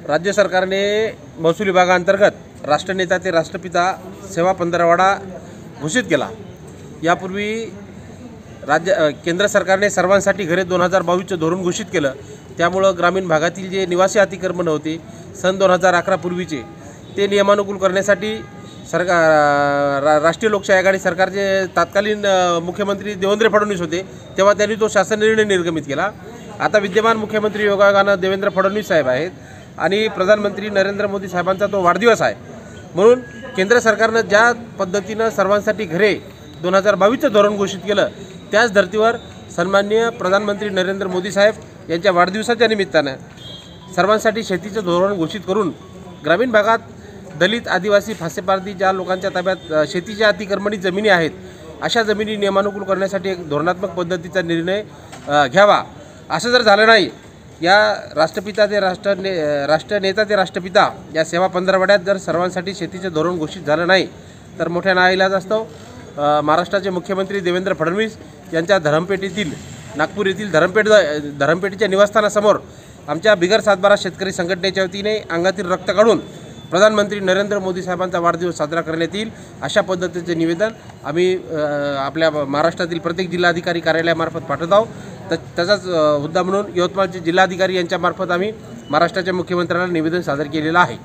राज्य सरकारने महसूल विभागाअंतर्गत राष्ट्रनेता ते राष्ट्रपिता सेवा पंधरवडा घोषित केला। यापूर्वी केंद्र सरकारने सर्वांसाठी घरे 2022चे धोरण घोषित केलं। त्यामुळे ग्रामीण भागातील जे निवासी अतिक्रमण होते सन 2011 पूर्वीचे ते नियमानुकूल करण्यासाठी राष्ट्रीय लोकशाही आघाडी सरकारचे तत्कालीन मुख्यमंत्री देवेंद्र फडणवीस होते, तेव्हा त्यांनी तो शासन निर्णय निर्गमित केला। आता विद्यमान मुख्यमंत्री योगायोगानं देवेंद्र फडणवीस साहेब आहेत आणि प्रधानमंत्री नरेंद्र मोदी साहेबांचा तो वाढदिवस आहे, म्हणून केंद्र सरकारनं ज्या पद्धतीनं सर्वांसाठी घरे 2022चं धोरण घोषित केलं त्याच धर्तीवर सन्माननीय प्रधानमंत्री नरेंद्र मोदी साहेब यांच्या वाढदिवसाच्या निमित्तानं सर्वांसाठी शेतीचं धोरण घोषित करून ग्रामीण भागात दलित, आदिवासी, फासेपारधी ज्या लोकांच्या ताब्यात शेतीच्या अतिक्रमणी जमिनी आहेत अशा जमिनी नियमानुकूल करण्यासाठी एक धोरणात्मक पद्धतीचा निर्णय घ्यावा। असं जर झालं नाही, या राष्ट्रपिता ते राष्ट्रनेता ते राष्ट्रपिता या सेवा पंधरवड्यात जर सर्वांसाठी शेतीचे धोरण घोषित झालं नाही तर मोठ्या नाईलाजास्तव महाराष्ट्राचे मुख्यमंत्री देवेंद्र फडणवीस यांच्या धरमपेठेतील नागपूर येथील धरमपेठेच्या निवासस्थानासमोर आमच्या बिगर सातबारा शेतकरी संघटनेच्या वतीने अंगातील रक्त काढून प्रधानमंत्री नरेंद्र मोदी साहेबांचा वाढदिवस साजरा करण्यात येईल अशा पद्धतीचे निवेदन आम्ही आपल्या महाराष्ट्रातील प्रत्येक जिल्हाधिकारी कार्यालयामार्फत पाठवत आहोत। त्याचाच मुद्दा म्हणून यवतमाळचे जिल्हाधिकारी यांच्यामार्फत आम्ही महाराष्ट्राच्या मुख्यमंत्र्यांना निवेदन सादर केलेलं आहे।